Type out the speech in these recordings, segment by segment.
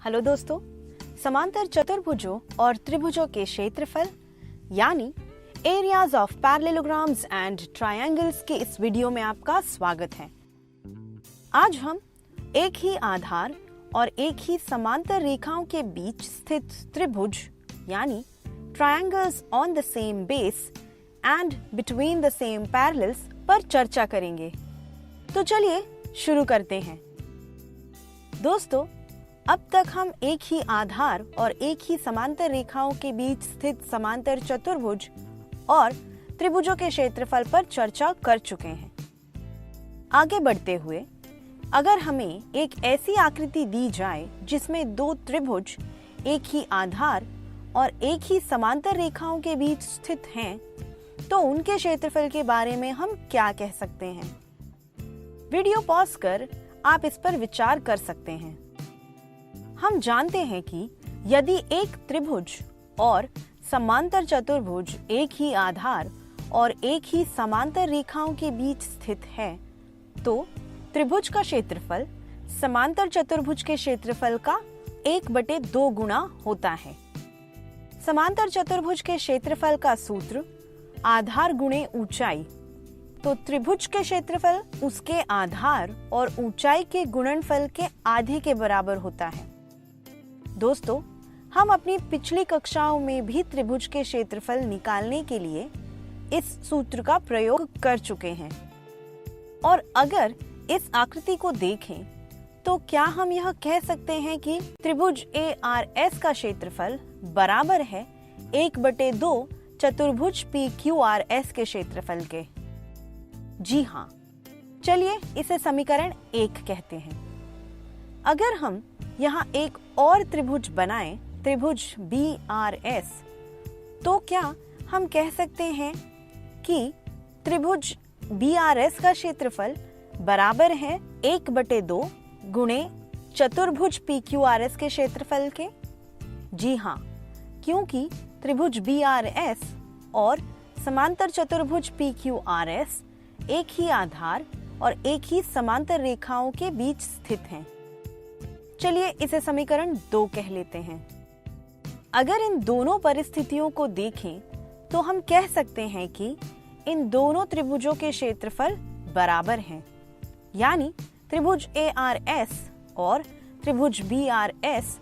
Hello दोस्तों, समांतर चतुर्भुजों और त्रिभुजों के क्षेत्रफल यानी areas of parallelograms and triangles के इस वीडियो में आपका स्वागत है। आज हम एक ही आधार और एक ही समांतर रेखाओं के बीच स्थित त्रिभुज यानी triangles on the same base and between the same parallels पर चर्चा करेंगे। तो चलिए शुरू करते हैं। दोस्तों, अब तक हम एक ही आधार और एक ही समांतर रेखाओं के बीच स्थित समांतर चतुर्भुज और त्रिभुजों के क्षेत्रफल पर चर्चा कर चुके हैं। आगे बढ़ते हुए अगर हमें एक ऐसी आकृति दी जाए जिसमें दो त्रिभुज एक ही आधार और एक ही समांतर रेखाओं के बीच स्थित हैं, तो उनके क्षेत्रफल के बारे में हम क्या कह सकते हैं? वीडियो पॉज कर आप इस पर विचार कर सकते हैं। हम जानते हैं कि यदि एक त्रिभुज और समांतर चतुर्भुज एक ही आधार और एक ही समांतर रेखाओं के बीच स्थित है, तो त्रिभुज का क्षेत्रफल समांतर चतुर्भुज के क्षेत्रफल का 1/2 गुना होता है। समांतर चतुर्भुज के क्षेत्रफल का सूत्र आधार गुणे ऊंचाई, तो त्रिभुज के क्षेत्रफल उसके आधार और ऊंचाई के गुणनफल के आधे के बराबर होता है। दोस्तों, हम अपनी पिछली कक्षाओं में भी त्रिभुज के क्षेत्रफल निकालने के लिए इस सूत्र का प्रयोग कर चुके हैं। और अगर इस आकृति को देखें तो क्या हम यह कह सकते हैं कि त्रिभुज ARS का क्षेत्रफल बराबर है 1/2 चतुर्भुज PQRS के क्षेत्रफल के? जी हाँ, चलिए इसे समीकरण 1 कहते हैं। अगर हम यहाँ एक और त्रिभुज बनाएं, त्रिभुज BRS, तो क्या हम कह सकते हैं कि त्रिभुज BRS का क्षेत्रफल बराबर है 1/2 गुणे चतुर्भुज PQRS के क्षेत्रफल के? जी हाँ, क्योंकि त्रिभुज BRS और समांतर चतुर्भुज PQRS एक ही आधार और एक ही समांतर रेखाओं के बीच स्थित हैं। चलिए इसे समीकरण 2 कह लेते हैं। अगर इन दोनों परिस्थितियों को देखें तो हम कह सकते हैं कि इन दोनों त्रिभुजों के क्षेत्रफल बराबर हैं, यानी त्रिभुज ARS और त्रिभुज BRS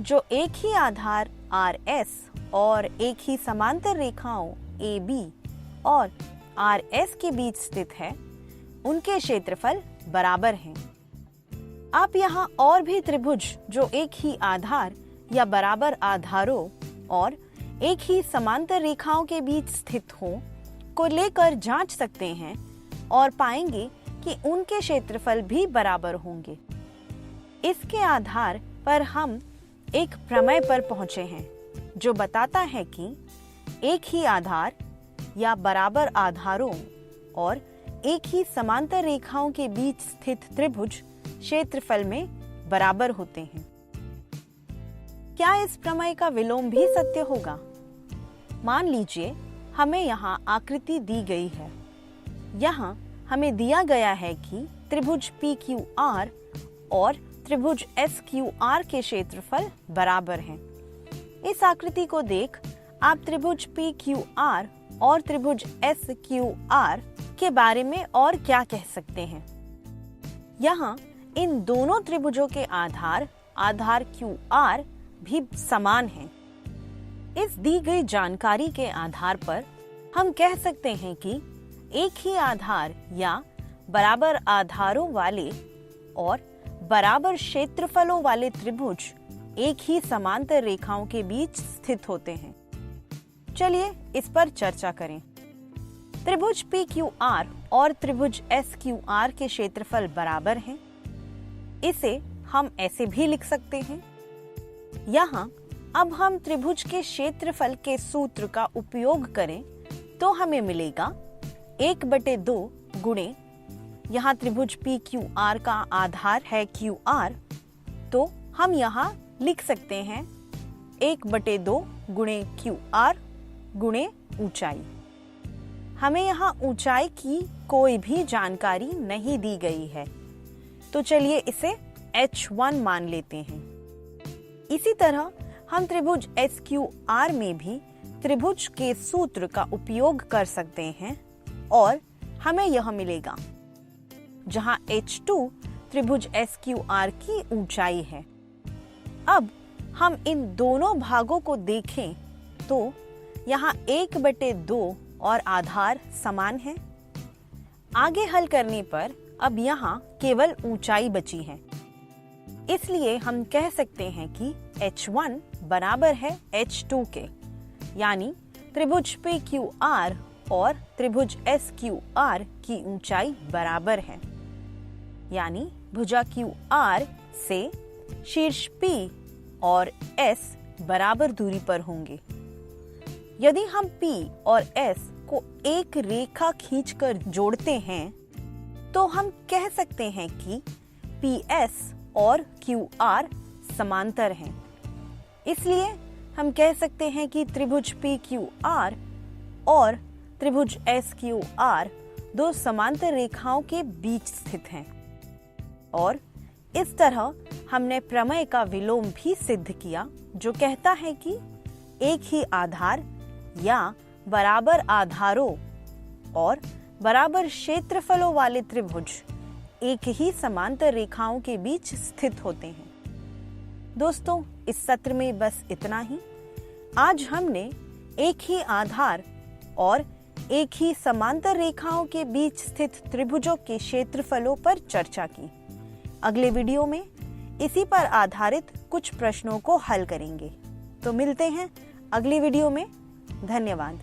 जो एक ही आधार RS और एक ही समांतर रेखाओं AB और RS के बीच स्थित है, उनके क्षेत्रफल बराबर हैं। आप यहाँ और भी त्रिभुज जो एक ही आधार या बराबर आधारों और एक ही समांतर रेखाओं के बीच स्थित हों को लेकर जांच सकते हैं और पाएंगे कि उनके क्षेत्रफल भी बराबर होंगे। इसके आधार पर हम एक प्रमेय पर पहुंचे हैं जो बताता है कि एक ही आधार या बराबर आधारों और एक ही समांतर रेखाओं के बीच स्थित त्रिभुज क्षेत्रफल में बराबर होते हैं। क्या इस प्रमेय का विलोम भी सत्य होगा? मान लीजिए हमें यहाँ आकृति दी गई है। यहाँ हमें दिया गया है कि त्रिभुज PQR और त्रिभुज SQR के क्षेत्रफल बराबर हैं। इस आकृति को देख आप त्रिभुज PQR और त्रिभुज SQR के बारे में और क्या कह सकते हैं? यहाँ इन दोनों त्रिभुजों के आधार QR भी समान हैं। इस दी गई जानकारी के आधार पर हम कह सकते हैं कि एक ही आधार या बराबर आधारों वाले और बराबर क्षेत्रफलों वाले त्रिभुज एक ही समांतर रेखाओं के बीच स्थित होते हैं। चलिए इस पर चर्चा करें। त्रिभुज PQR और त्रिभुज SQR के क्षेत्रफल बराबर हैं। इसे हम ऐसे भी लिख सकते हैं। यहाँ अब हम त्रिभुज के क्षेत्रफल के सूत्र का उपयोग करें तो हमें मिलेगा 1/2 गुणे, यहाँ त्रिभुज PQR का आधार है QR, तो हम यहाँ लिख सकते हैं 1/2 गुणे QR गुणे ऊंचाई। हमें यहाँ ऊंचाई की कोई भी जानकारी नहीं दी गई है, तो चलिए इसे H1 मान लेते हैं। इसी तरह हम त्रिभुज SQR में भी त्रिभुज के सूत्र का उपयोग कर सकते हैं और हमें यह मिलेगा, जहां H2 त्रिभुज SQR की ऊंचाई है। अब हम इन दोनों भागों को देखें तो यहाँ 1/2 और आधार समान है। आगे हल करने पर अब यहाँ केवल ऊंचाई बची है, इसलिए हम कह सकते हैं कि H1 बराबर है H2 के, यानी त्रिभुज PQR और त्रिभुज SQR की ऊंचाई बराबर है, यानी भुजा QR से शीर्ष P और S बराबर दूरी पर होंगे। यदि हम P और S को एक रेखा खींचकर जोड़ते हैं तो हम कह सकते हैं कि PS और QR समांतर हैं। इसलिए हम कह सकते हैं कि त्रिभुज PQR और त्रिभुज SQR दो समांतर रेखाओं के बीच स्थित हैं। और इस तरह हमने प्रमेय का विलोम भी सिद्ध किया, जो कहता है कि एक ही आधार या बराबर आधारों और बराबर क्षेत्रफलों वाले त्रिभुज एक ही समांतर रेखाओं के बीच स्थित होते हैं। दोस्तों, इस सत्र में बस इतना ही। आज हमने एक ही आधार और एक ही समांतर रेखाओं के बीच स्थित त्रिभुजों के क्षेत्रफलों पर चर्चा की। अगले वीडियो में इसी पर आधारित कुछ प्रश्नों को हल करेंगे। तो मिलते हैं अगली वीडियो में। धन्यवाद।